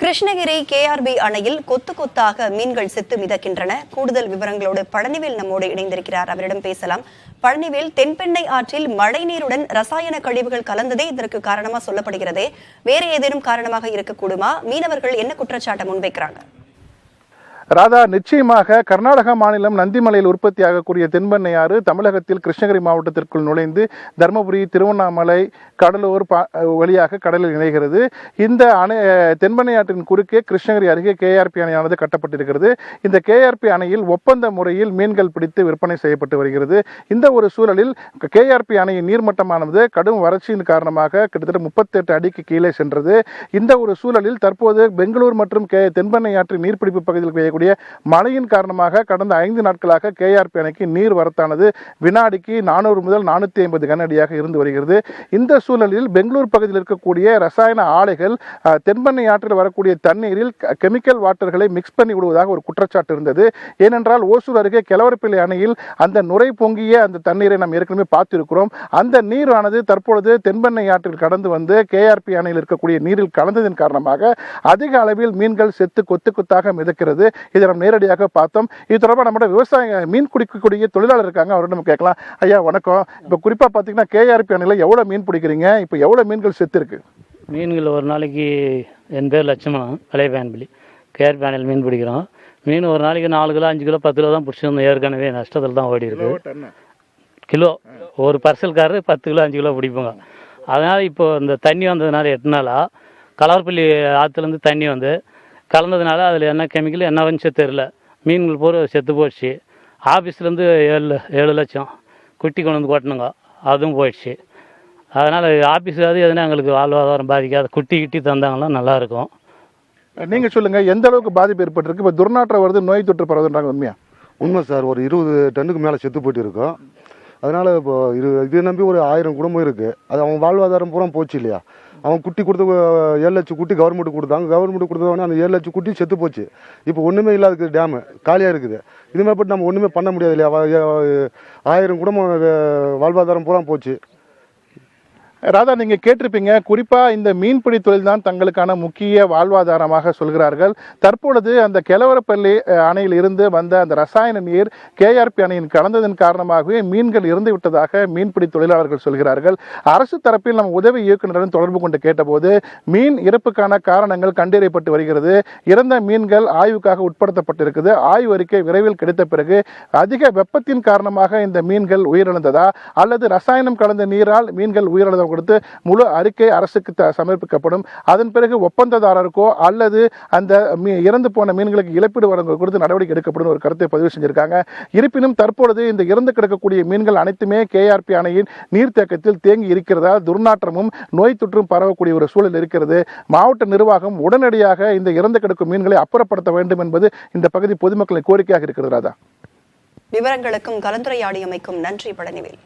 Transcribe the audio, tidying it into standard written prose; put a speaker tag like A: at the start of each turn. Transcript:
A: Krishnagiri KRP அணையில் கொத்து கொத்தாக மீன்கள் செத்து மிதக்கின்றன. கூடுதல் விவரங்களோடு பழனிவேல் நம்மோடு இணைந்திருக்கிறார். அவரிடம் பேசலாம். பழனிவேல், தென்பெண்ணை ஆற்றில் மழைநீருடன் ரசாயன கழிவுகள் கலந்ததே இதற்கு காரணமா சொல்லப்படுகிறதே, வேற ஏதேனும் காரணமாக இருக்கக்கூடுமா? மீனவர்கள் என்ன குற்றச்சாட்டை முன்வைக்கிறாங்க?
B: ராதா, நிச்சயமாக கர்நாடக மாநிலம் நந்திமலையில் உற்பத்தியாகக்கூடிய தென்பெண்ணை ஆறு தமிழகத்தில் கிருஷ்ணகிரி மாவட்டத்திற்குள் நுழைந்து தருமபுரி, திருவண்ணாமலை, கடலூர் வழியாக கடலில் இணைகிறது. இந்த அணை தென்பெண்ணை ஆற்றின் குறுக்கே கிருஷ்ணகிரி அருகே கேஆர்பி அணையானது கட்டப்பட்டிருக்கிறது. இந்த கேஆர்பி அணையில் ஒப்பந்த முறையில் மீன்கள் பிடித்து விற்பனை செய்யப்பட்டு வருகிறது. இந்த ஒரு சூழலில் கேஆர்பி அணையின் நீர்மட்டமானது கடும் வறட்சியின் காரணமாக கிட்டத்தட்ட 38 அடிக்கு கீழே சென்றது. இந்த ஒரு சூழலில் தற்போது பெங்களூர் மற்றும் தென்பெண்ணை ஆற்றின் நீர்பிடிப்பு பகுதியில் மழையின் காரணமாக கடந்த 5 நாட்களாக கேஆர்பி அணைக்கு நீர் வரத்தானது வினாடிக்கு 400 முதல் 450 கனஅடியாக இருந்து வருகிறது. இந்த சூழலில் பெங்களூர் பகுதியில் இருக்கக்கூடிய ரசாயன ஆலைகள் தென்பெண்ணை ஆற்றில் வரக்கூடிய தண்ணீரில் கெமிக்கல் வாட்டர்களை மிக்ஸ் பண்ணி விடுவதாக ஒரு குற்றச்சாட்டு இருந்தது. ஏனென்றால் ஓசூர் அருகே கெலவரப்பிள்ளை அணையில் அந்த நுரை பொங்கிய அந்த தண்ணீரை நாம் ஏற்கனவே பார்த்திருக்கிறோம். அந்த நீரானது தற்பொழுது தென்பெண்ணை ஆற்றில் கடந்து வந்து கேஆர்பி அணையில் இருக்கக்கூடிய நீரில் கலந்ததன் காரணமாக அதிக அளவில் மீன்கள் செத்து கொத்து கொத்தாக மிதக்கிறது. இதை நம்ம நேரடியாக பார்த்தோம். இது தொடர்பாக நம்மளோட விவசாய மீன் பிடிக்கக்கூடிய தொழிலாளர் இருக்காங்க, அவரோட நம்ம கேட்கலாம். ஐயா வணக்கம். இப்போ குறிப்பாக பார்த்தீங்கன்னா கேஆர்பி அணையில் எவ்வளோ மீன் பிடிக்கிறீங்க? இப்போ எவ்வளோ மீன்கள் செத்து இருக்கு?
C: மீன்கள் ஒரு நாளைக்கு என் பேர் லட்சுமணன், பழைய பயன்பலி. கேஆர்பி அணையில் மீன் பிடிக்கிறோம். மீன் ஒரு நாளைக்கு 4 கிலோ 5 கிலோ 10 கிலோ தான் பிடிச்சிருந்தோம். ஏற்கனவே நஷ்டத்தில் தான் ஓடி இருக்கு. கிலோ ஒரு பர்சல்காரர் 10 கிலோ 5 கிலோ பிடிப்போங்க. அதனால் இப்போ இந்த தண்ணி வந்ததுனால 8 நாளாக கலவரப்பள்ளி ஆற்றுலேருந்து தண்ணி வந்து கலந்ததுனால அதில் என்ன கெமிக்கல் என்ன வந்துச்சு தெரியல, மீன்கள் பூரா செத்து போயிடுச்சு. ஆஃபீஸ்லேருந்து 7 லட்சம் குட்டி கொண்டு வந்து கொட்டணுங்க, அதுவும் போயிடுச்சு. அதனால் ஆஃபீஸாவது எதுனா எங்களுக்கு வாழ்வாதாரம் பாதிக்காது, குட்டி கிட்டி தந்தாங்கன்னா நல்லாயிருக்கும்.
B: நீங்கள் சொல்லுங்கள், எந்த அளவுக்கு பாதிப்பு ஏற்பட்டிருக்கு? இப்போ துர்நாற்றம் வருது, நோய் தொற்று பரவுதுன்றாங்க, உண்மையா?
D: உண்மை சார். ஒரு 20 டன்னுக்கு மேலே செத்து போயிட்டு இருக்கோம். அதனால் இப்போ இது நம்பி ஒரு 1000 குடும்பம் இருக்குது. அது அவங்க வாழ்வாதாரம் பூரா போச்சு இல்லையா? அவங்க குட்டி கொடுத்து 7 லட்சம் குட்டி கவர்மெண்ட் கொடுத்தாங்க. கவர்மெண்ட் கொடுத்தவொடனே அந்த 7 லட்சம் குட்டி செத்து போச்சு. இப்போ ஒன்றுமே இல்லாத டேமு காலியாக இருக்குது. இதுமாதிரி பட்டு நம்ம ஒன்றுமே பண்ண முடியாது இல்லையா? 1000 குடும்பம் வாழ்வாதாரம் பூரா போச்சு.
B: ராதா, நீங்கள் கேட்டிருப்பீங்க, குறிப்பாக இந்த மீன்பிடி தொழில் தான் தங்களுக்கான முக்கிய வாழ்வாதாரமாக சொல்கிறார்கள். தற்பொழுது அந்த கெலவரப்பள்ளி அணையில் இருந்து வந்த அந்த ரசாயன நீர் கேஆர்பி அணையின் கலந்ததன் காரணமாகவே மீன்கள் இறந்து விட்டதாக மீன்பிடி தொழிலாளர்கள் சொல்கிறார்கள். அரசு தரப்பில் நம்ம உதவி இயக்குநருடன் தொடர்பு கொண்டு கேட்டபோது மீன் இறப்புக்கான காரணங்கள் கண்டறியப்பட்டு வருகிறது, இறந்த மீன்கள் ஆய்வுக்காக உட்படுத்தப்பட்டிருக்குது, ஆய்வு அறிக்கை விரைவில் கிடைத்த பிறகு அதிக வெப்பத்தின் காரணமாக இந்த மீன்கள் உயிரிழந்ததா அல்லது ரசாயனம் கலந்த நீரால் மீன்கள் உயிரிழந்த கொடுத்து முழு அறிக்கை அரசுக்கு சமர்ப்பிக்கப்படும். அதன் பிறகு ஒப்பந்ததாரருக்கோ அல்லது அந்த இறந்து போன மீன்களுக்கு இழப்பீடு வழங்க கொடுத்து நடவடிக்கை எடுக்கப்படும் ஒரு கருத்தை பதிவு செஞ்சிருக்காங்க. இருப்பினும் தற்பொழுது இந்த இறந்து கிடக்கக்கூடிய மீன்கள் அனைத்துமே கேஆர்பி அணையின் நீர்த்தேக்கத்தில் தேங்கி இருக்கிறதால் துர்நாற்றமும் நோய் தொற்றும் பரவக்கூடிய ஒரு சூழல் இருக்கிறது. மாவட்ட நிர்வாகம் உடனடியாக இந்த இறந்து கிடக்கும் மீன்களை அப்புறப்படுத்த வேண்டும் என்பது இந்த பகுதி பொதுமக்களின் கோரிக்கையாக இருக்கிறது. ராதா,
A: விவரங்களுக்கும் கலந்துரையாடியமைக்கும் நன்றி பழனிவேல்.